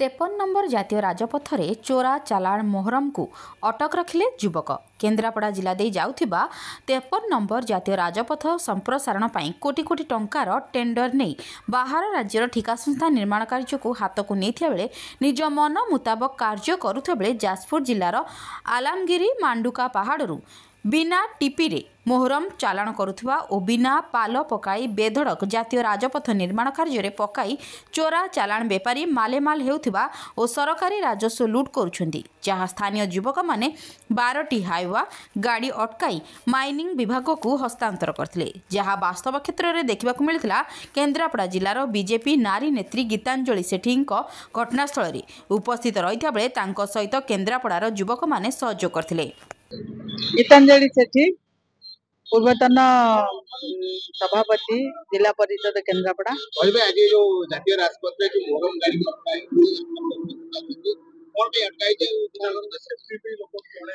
53 number जातीय राजपथरे चोरा चालाण मोहरम को अटक रखिले युवक। केन्द्रापड़ा जिला दे जाउथिबा 53 नंबर जातीय राजपथ संप्रसारण पाई कोटी कोटी टंकार टेंडर नहीं बाहर राज्यर ठिका संस्था निर्माण कार्य को हाथ को नहीं बेले निज मन मुताबक कार्य करुवा बेले जाजपुर जिलार आलामगिरी मांडुका पहाड़ू बिना टीपी मोहरम चालाण करुवा और बिना पाल पकाई बेधड़क जातीय राजपथ निर्माण कार्य पकाई चोरा चालाण बेपारी मालेमाल हेउथिबा और सरकारी राजस्व लुट करुछंती, जहाँ स्थानीय युवक माने 12टी हाइवा गाड़ी अटकाई माइनिंग विभाग को हस्तांतर करथिले, जहाँ वास्तव क्षेत्र में देखा मिलता केन्द्रापड़ा जिलार बीजेपी नारी नेत्री गीतांजलि सेठी घटनास्थल में उपस्थित रही बेले सहित केन्द्रापड़ार युवक माने सहयोग करथिले। गीतांजलि सेठी पूर्वतन सभापति जिला परिषद केन्द्रापड़ा। आज जो जातीय राजपथ जो मोहरम गाड़ी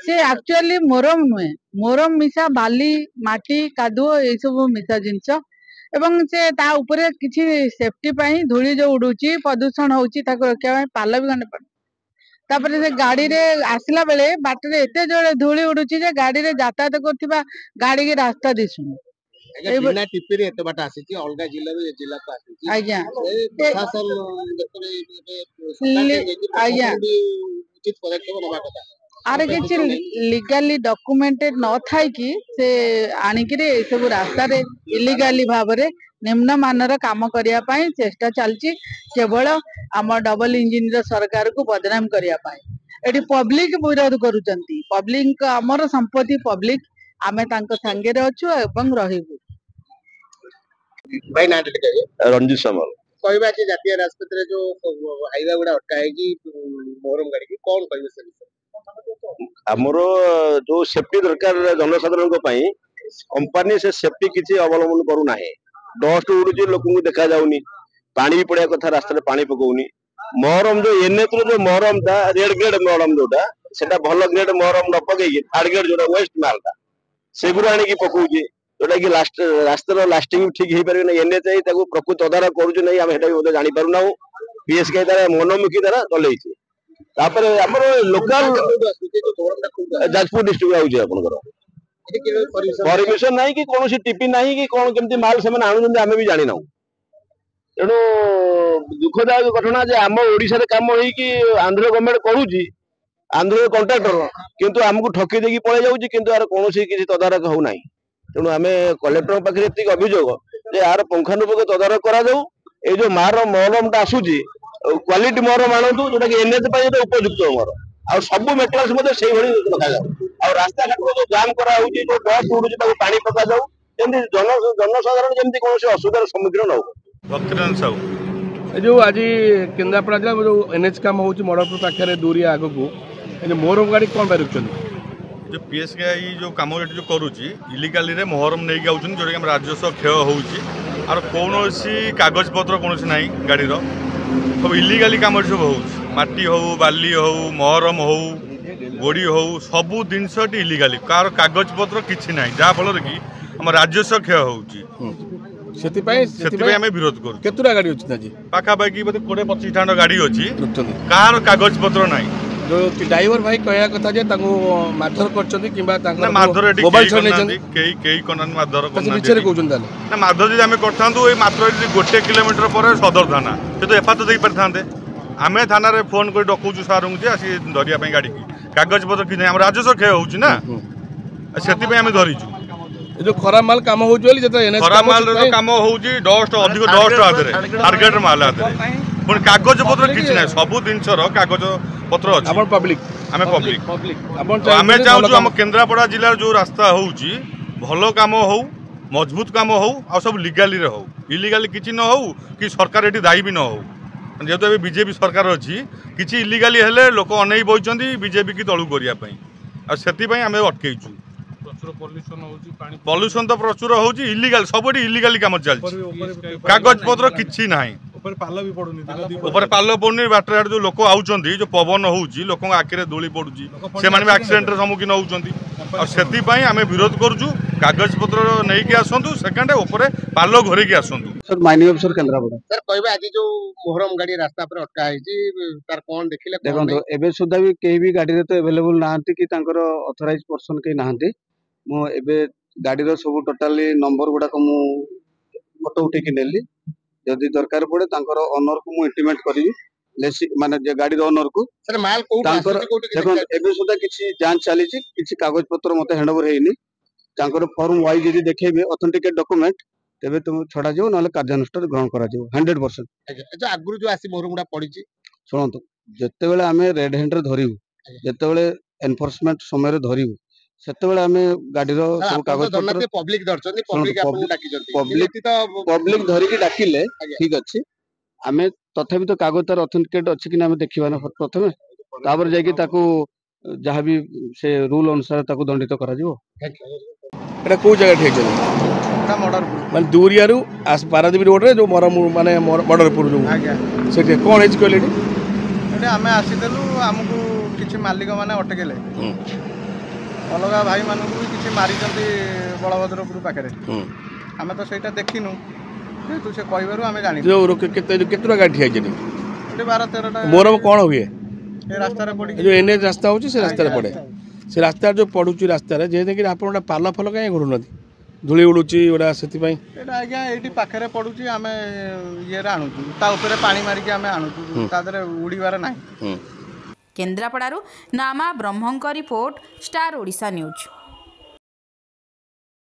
से एक्चुअली मोहरम नुहे, मोहरम मिसा बाली माटी कादुओ ये सब मिसा जिनस एवं से ता उपरे किछि सेफ्टी पाई धूली जो उडुची प्रदूषण होउची ताको रखिया पाल भी गने पड़े। तापर से गाड़ी रे आसला बेले बाटरे एते जोरे धूली उडुची जे गाड़ी रे यातायात करथिबा गाड़ी के रास्ता दिसुनी। बिना टिप्पी रे एते बाटा आसी अलगा जिल्ला रे जिल्ला को आसी आज्ञा प्रशासन आज्ञा उचित पदक्षेप नबा कथा आरे किछि लीगली डॉक्यूमेंटेड न थाई कि से आनिकरी ए सब रास्ता रे इलीगली भाबरे निम्न मानर काम करिया पाई चेष्टा चलची। केवल आम डबल इंजिन सरकार को बदनाम करिया पाई एटी पब्लिक विरोध करूचंती। पब्लिक हमर संपत्ति पब्लिक आमे तांको संगे रे अछु एवं रहिबु। भाई नाट रंजित समल कहबा कि जातीय राजपथ रे जो हाईवे गुडा अटका है कि मोहरम गाड़ी की कोन कहबे से हमरो जो सेफ्टी दरकार जनसाधारण को पाई कंपनी से सेफ्टी किसी अवलंबन करू नाही। डस्ट उडुची लोक को देखा जाउनी, पानी भी पड़िया कथा रास्ता पानी पकाउनी। मोहरम जो एनएच जो मोहरम था रेड ग्रेड मोहरम जोटा सेटा भल ग्रेड मोहरम न पकई थर्ड ग्रेड जो वेस्ट मालटा सेगुरा आनी की पकाउची जोटा कि लास्ट रास्ता लास्टिंग ठीक हे परबे ना। एनएच ताको प्रकृत तदारक करूची नहीं हम हेटा भी जानि पारु ना। पीएसके तारा मनोमुखी तारा चलैछि तापर हमर लोकल जाजपुर डिस्ट्रिक्ट आउची आपनकर परमिशन नहीं कि कोनोसी टीपी नहीं कि कोन केमती माल से माने आनु आमे भी जानि ना। तेणु दुखदायक घटना जे आम ओडिशा रे काम होई कि आंध्र गवर्नमेंट करूची, आंध्र कॉन्ट्रैक्टर किंतु हमकु ठकी देकी पळे जाउची किंतु यार कोनोसी किछि तदारक हो नाही। तेणु आमे कलेक्टर पाखरे एतिक अभियोग जे यार पंखानुपुक तदारक करा जाऊ। ए जो मार मोहरमटा आसुची क्वालिटी मोहरम आणंतु जोटा कि एनएच पाई जो उपयुक्त मोहर आ सब मेटेरियल्स मध्ये सेही भଳି रखा जाऊ। आ रास्ता घाट जो जाम करा होउची जो डस्ट उडुची ताको पानी पका जाऊ जेंति जनसाधारण जेंति कोनोसी असुविधार सम्मुखीन न हो। भक्तिरंजन साहू जो आज केन्द्रापड़ा जिला जो एनएच काम होउची मडरपुर पाखरे दूरी आगो को ए मोहरम गाड़ी कोन बाय रखछन जो पीएसके जो काम जो करुची इलिगाली रे मोहरम नहीं गाउछन जोटा कि राजस्व क्षय होउची और कौनसी कागज पत्र कौनसी नहीं गाड़ी रो सब इलिगाली काम सब होउची। माटी हो बाली हो मोहरम हो गोड़ी हो सबू जिनस इलिगाली कार कागज पत्र किछि नहीं जहाँ फल कि हम राजस्व क्षय होउची। विरोध करूँ केतुरा गाड़ी अछि पाखापाखि 20-25 ठाण गाड़ी अच्छी कार कागज पत्र नहीं। जो ड्राइवर भाई कहया कथा जे ताको मारधर करछथि किबा ताको मारधर एटी मोबाइल छनेछन केई कोनन मारधर करना बिचारे कहउछन ताले ना मारधर जे हमें करथांतु ए मात्र 1 किलोमीटर पर सदर थाना से तो एफा तो देई परथांते आमे थाना रे फोन कर डकउछु सारुंग जे आसी धरिया पई गाड़ी की कागज पत्र कि हम राजस्व क्षय होउची ना सेति पई हमें धरिछु। ए जो खराब माल काम होउची बोली जता एनएच खराब माल रे काम होउची डस्ट अधिक डस्ट आदरे टारगेट माल आदरे पण कागज पत्र किछ नै सब दिनसर कागज पत्र अछि। अपन पब्लिक आमे पब्लिक आमे चाहू हम केन्द्रापड़ा जिला जो रास्ता होउची भलो काम हो मजबूत काम हो आ सब लीगली रे हो इलीगली किछि न हो कि सरकार एटी दायी भी न हो। जेहेतु ए बीजेपी सरकार अछि किछि इलीगली हेले लोक अनै बइचंदी बीजेपी की तळु करिया पई आ सेति पई आमे अटकेइछु। पॉल्यूशन तो प्रचुर होउची इलीगल सबडी इलीगली काम चलछि कागज पत्र किछि नाही ऊपर पाल पड़ुनी बाटर जो लोक आउचंदी जो पवन होउची लोक आखिरे धूली पड़ुची से माने एक्सीडेंट रे सम्मुखीन होउचंदी। ଆଉ ସେଥିପାଇଁ ଆମେ ବିରୋଧ କରୁଛୁ। କାଗଜପତ୍ର ନେଇକି ଆସନ୍ତୁ, ସେକେଣ୍ଡ ଉପରେ ପାଲ ଘୋରେଇକି ଆସନ୍ତୁ। Sir mining officer Kendrapara sir कहबे आज जो मोहरम गाड़ी रास्ता पर अटका है तार कौन देखिले देखो एबे सुधा भी कहीं भी गाड़ी रे तो अवेलेबल नाहंती कि तांकर ऑथराइज पर्सन कहीं नाहंती मु एबे गाड़ी रो सब टोटली नंबर गुडा को मु फोटो उठे के नेली जदी दरकार पड़े तांकर ओनर को मु इंटीमेट करिवि लेसी माने जे गाड़ी रो ओनर को सर माल कोउठ तांकर देखो एबे सुधा किछि जांच चली छि किछि कागज पत्र मते हैंडओवर हेइनी तांकर फॉर्म वाइज जदी देखेबे ऑथेंटिकेट डॉक्यूमेंट तेबे तुम छड़ा जो नाले कार्यानुष्ठान ग्रहण करा जो 100%। अच्छा आगुरु जो आसी मोहरम गुडा पड़ी छि सुनंतु जते बेले आमे रेड हैंड रे धरिबु जते बेले एनफोर्समेंट समय रे धरिबु सेते बेले आमे गाडी रो सब कागज पत्र पब्लिक दर्चनी पब्लिक आपन डाकी जंती पब्लिक धरि की डाकिले ठीक अछि आमे तथापि तो कागज तार ऑथेंटिकेट अछि कि ना आमे देखिबा ना प्रथमे तापर जाय कि ताकू जहाँ भी से रूल अनुसार ताकू दंडित करा जिवो। एटा को जगह ठीक छै माने दूरियारू पारादीप रोड रे जो मोरम माने मर्डरपुर जो सेठे कोन हेज कहलेडी एटा आमे आसीदेलु हमकु किछि मालिक माने अटकेले अलगा भाई मानकु भी किछि मारी जंती बलभद्रपुर पाखरे आमे तो सेटा देखिनु तू से कहबारु आमे जानि जो केतरा गाडी ठीक छै एटे 12 13 टा मोरम कोन हुए ए रास्ता रे पड़ी जो एनएच रास्ता होची से रास्ता रे पड़े से रास्ता जो पड़ुची रास्ता रे जे देखि आपण पाला फल काई घुरु नथि धूली उड़ुची ओडा सेति पई एटा आज्ञा एटी पाखरे पड़ुची आमे ये रे आनुचु ता ऊपर पानी मारी के आमे आनुचु ता दरे उड़ीवार नाही। केन्द्रापड़ारू नामा ब्रह्मंक रिपोर्ट स्टार ओडिशा न्यूज।